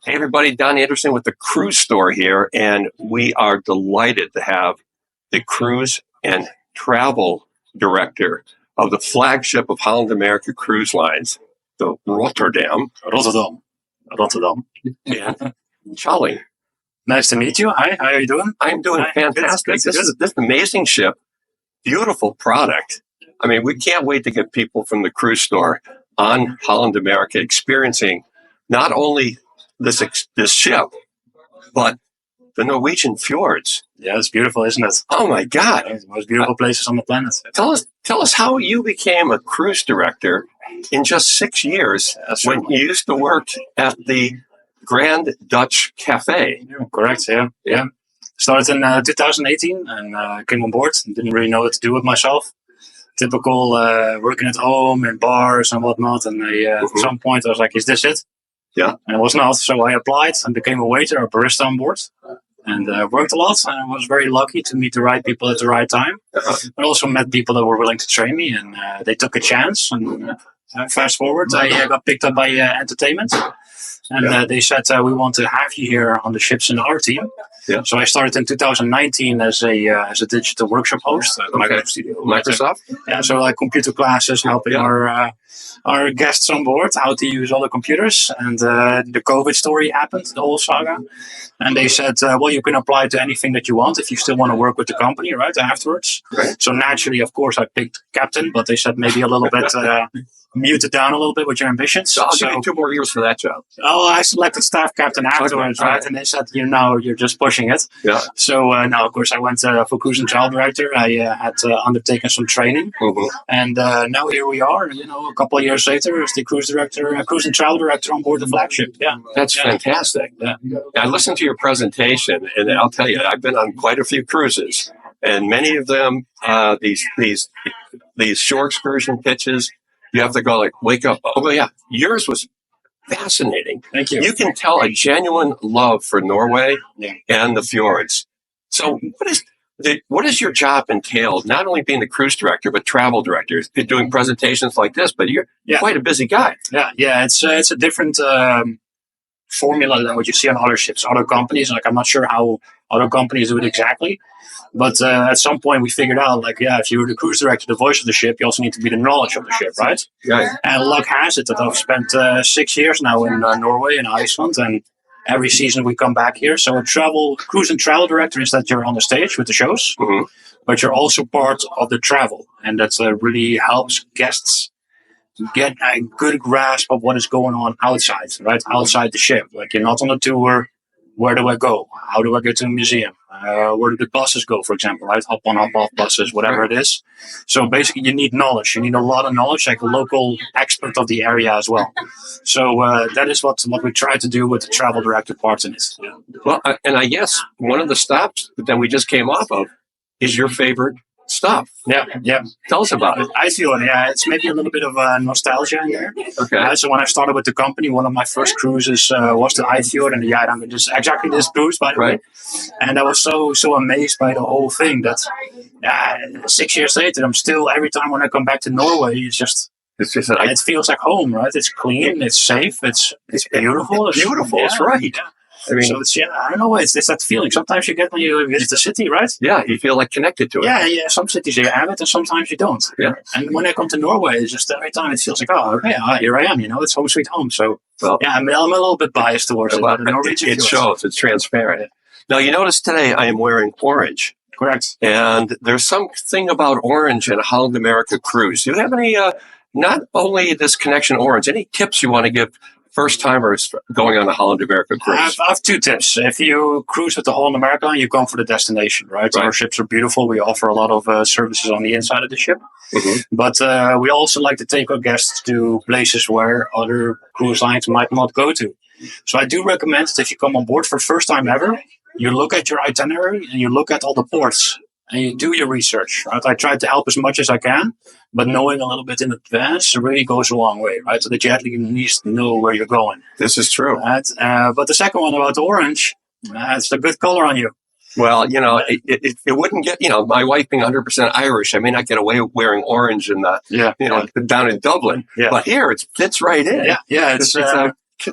Hey everybody, Don Anderson with the Cruise Store here, and we are delighted to have the Cruise and Travel Director of the flagship of Holland America Cruise Lines, the Rotterdam, and Tjalling. Nice to meet you. Hi, how are you doing? I'm doing fantastic. This is this amazing ship, beautiful product. I mean, we can't wait to get people from the Cruise Store on Holland America experiencing not only this ship, but the Norwegian fjords. Yeah, it's beautiful, isn't it? Oh my God! It's the most beautiful places on the planet. Tell us how you became a cruise director in just 6 years when you used to work at the Grand Dutch Cafe. Yeah, correct. Yeah. Started in 2018 and came on board. Didn't really know what to do with myself. Typical working at home in bars and whatnot. And at some point, I was like, "Is this it?" Yeah. And it was not. So I applied and became a waiter or barista on board. And worked a lot. And I was very lucky to meet the right people at the right time. But also met people that were willing to train me. And they took a chance. And fast forward, I got picked up by entertainment. And they said, we want to have you here on the ships in our team. Yeah. So I started in 2019 as a digital workship host at Microsoft? Yeah, so like computer classes, helping our guests on board how to use all the computers. And the COVID story happened, the whole saga. And they said, well, you can apply to anything that you want if you still want to work with the company, right, afterwards. Right. So naturally, of course, I picked captain, but they said maybe a little bit... mute it down a little bit with your ambitions. So I'll give you 2 more years for that job. Oh, I selected staff captain afterwards, right? Right? And they said, you're just pushing it. Yeah. So now, of course, I went for cruise and travel director. I had undertaken some training. And now here we are, a couple of years later as the cruise and travel director on board the flagship. Yeah. That's fantastic. Yeah. I listened to your presentation, and I'll tell you, I've been on quite a few cruises, and many of them, these shore excursion pitches, you have to go like, wake up. Oh, yeah. Yours was fascinating. Thank you. You can tell a genuine love for Norway and the fjords. So what does your job entail? Not only being the cruise director, but travel director, doing presentations like this, but you're quite a busy guy. Yeah. It's a different formula than what you see on other ships, other companies. Like, I'm not sure how other companies do it exactly. But at some point we figured out, if you're the cruise director, the voice of the ship, you also need to be the knowledge of the ship, right? Yeah. And luck has it that I've spent 6 years now in Norway and Iceland, and every season we come back here. So a cruise and travel director is that you're on the stage with the shows, but you're also part of the travel, and that really helps guests get a good grasp of what is going on outside, right? Outside the ship. Like, you're not on a tour. Where do I go? How do I get to a museum? Where do the buses go, for example, right? Hop on, hop off buses, whatever it is. So basically you need knowledge. You need a lot of knowledge, like a local expert of the area as well. So that is what we try to do with the travel director part in it. Yeah. Well, and I guess one of the stops that we just came off of is your favorite stop. Yeah. Tell us about it. I feel it. Yeah, it's maybe a little bit of nostalgia in there. Okay. So when I started with the company, one of my first cruises was the Eifjord, and I mean, just exactly this cruise, by the way. And I was so amazed by the whole thing that 6 years later, I'm still, every time when I come back to Norway, it feels like home, right? It's clean, it's safe, it's beautiful. It's beautiful. It's right. Yeah. I mean, so I don't know. It's that feeling. Sometimes you get when you visit the city, right? Yeah, you feel like connected to it. Yeah. Some cities you have it, and sometimes you don't. Yeah. And when I come to Norway, it's just every time it feels like, here I am. It's home sweet home. So I'm a little bit biased towards it. It shows. It's transparent. Now, you notice today I am wearing orange. Correct. And there's something about orange in a Holland America cruise. Do you have any? Not only this connection orange. Any tips you want to give first-timers going on a Holland America cruise? I have 2 tips. If you cruise with the Holland America, you come for the destination, right? Our ships are beautiful. We offer a lot of services on the inside of the ship. But we also like to take our guests to places where other cruise lines might not go to. So I do recommend that if you come on board for the first time ever, you look at your itinerary and you look at all the ports and you do your research, right? I try to help as much as I can, but knowing a little bit in advance really goes a long way, right? So that you at least know where you're going. This is true. Right? But the second one about the orange, it's a good color on you. Well, it wouldn't get, my wife being 100% Irish, I may not get away wearing orange down in Dublin. Yeah. But here it fits right in. Yeah. It's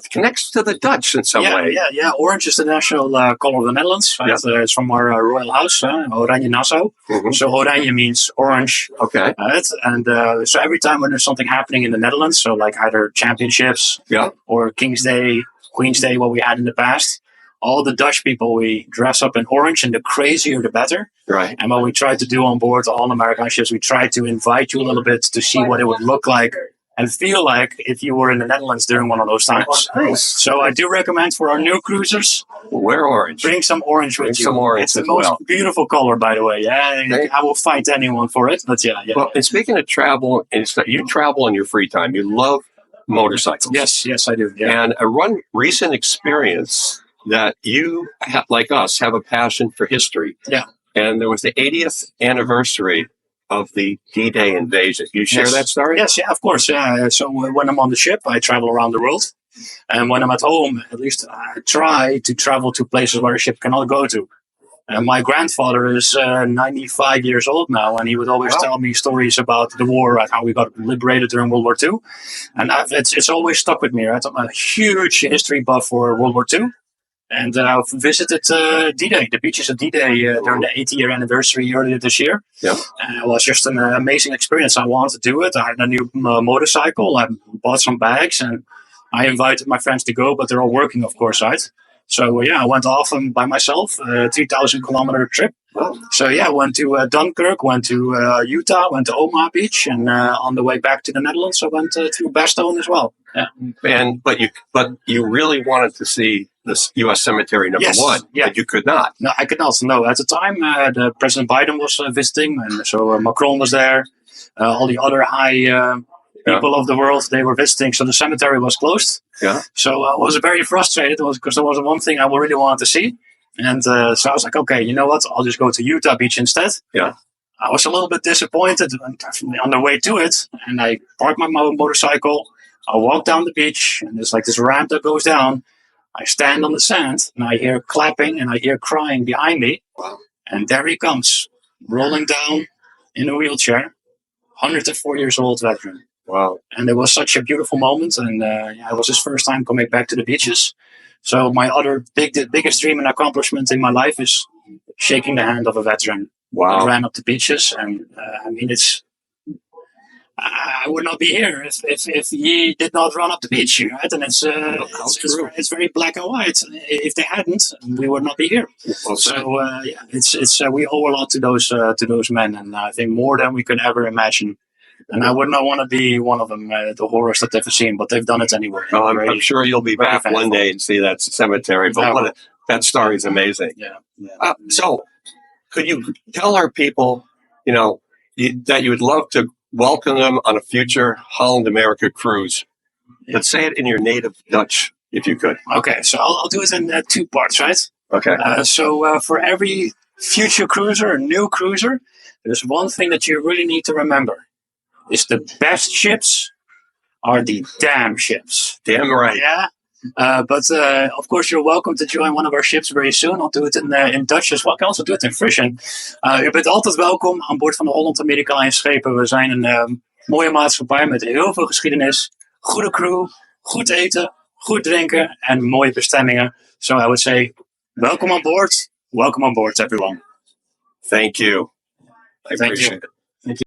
connects to the Dutch in some way. Yeah. Orange is the national color of the Netherlands. Right? It's from our royal house, Oranje Nassau. Mm-hmm. So Oranje means orange. Okay. And so every time when there's something happening in the Netherlands, so like either championships or King's Day, Queen's Day, what we had in the past, all the Dutch people, we dress up in orange, and the crazier the better. Right. And what we try to do on board all American ships, we try to invite you a little bit to see what it would look like and feel like if you were in the Netherlands during one of those times. Nice. So I do recommend for our new cruisers, wear orange. Bring some orange with you. Some orange. It's the most beautiful color, by the way. Yeah, I will fight anyone for it. But yeah. Well, and speaking of travel, you travel in your free time. You love motorcycles. Yes, I do. Yeah. And a recent experience that you, like us, have a passion for history. Yeah. And there was the 80th anniversary of the D-Day invasion. You share that story? Yes, of course. Yeah. So when I'm on the ship, I travel around the world. And when I'm at home, at least I try to travel to places where a ship cannot go to. And my grandfather is 95 years old now, and he would always tell me stories about the war, like how we got liberated during World War II. And it's always stuck with me. Right? I'm a huge history buff for World War II. And I've visited D-Day, the beaches of D-Day during the 80th anniversary earlier this year. Yeah. It was just an amazing experience. I wanted to do it. I had a new motorcycle. I bought some bags, and I invited my friends to go, but they're all working, of course, right? So, I went off by myself, a 3,000-kilometer trip. So, I went to Dunkirk, went to Utah, went to Omaha Beach, and on the way back to the Netherlands, I went through Bastogne as well. Yeah. But you really wanted to see this U.S. Cemetery number one, but you could not. No, I could not. No, at the time, President Biden was visiting, and so Macron was there. All the other high people of the world, they were visiting, so the cemetery was closed. Yeah. So I was very frustrated because there was one thing I really wanted to see. And so I was like, okay, you know what? I'll just go to Utah Beach instead. Yeah. I was a little bit disappointed on the way to it. And I parked my motorcycle. I walk down the beach, and there's like this ramp that goes down. I stand on the sand, and I hear clapping, and I hear crying behind me. Wow. And there he comes, rolling down in a wheelchair, 104 years old veteran. Wow. And it was such a beautiful moment. And it was his first time coming back to the beaches. So my other biggest dream and accomplishment in my life is shaking the hand of a veteran. Wow. Who ran up the beaches. And I would not be here if he did not run up the beach, right? And it's very black and white. If they hadn't, we would not be here. Well, so we owe a lot to those men, and I think more than we could ever imagine. And I would not want to be one of them, the horrors that they've seen, but they've done it anyway. Oh, I'm sure you'll be back one day and see that cemetery. But that story is amazing. Yeah. So, could you tell our people, that you would love to welcome them on a future Holland America cruise? Let's say it in your native Dutch, if you could. Okay, so I'll do it in two parts, right? Okay. So for every future cruiser or new cruiser, there's one thing that you really need to remember. Is the best ships are the damn ships. Damn right. Yeah. But of course, you're welcome to join one of our ships very soon. I'll do it in Dutch as well. I can also do it in Frisian. U bent altijd welkom aan boord van de Holland America schepen. We zijn een mooie maatschappij met heel veel geschiedenis, goede crew, goed eten, goed drinken en mooie bestemmingen. So I would say, welcome on board. Welcome on board, everyone. Thank you. I appreciate it.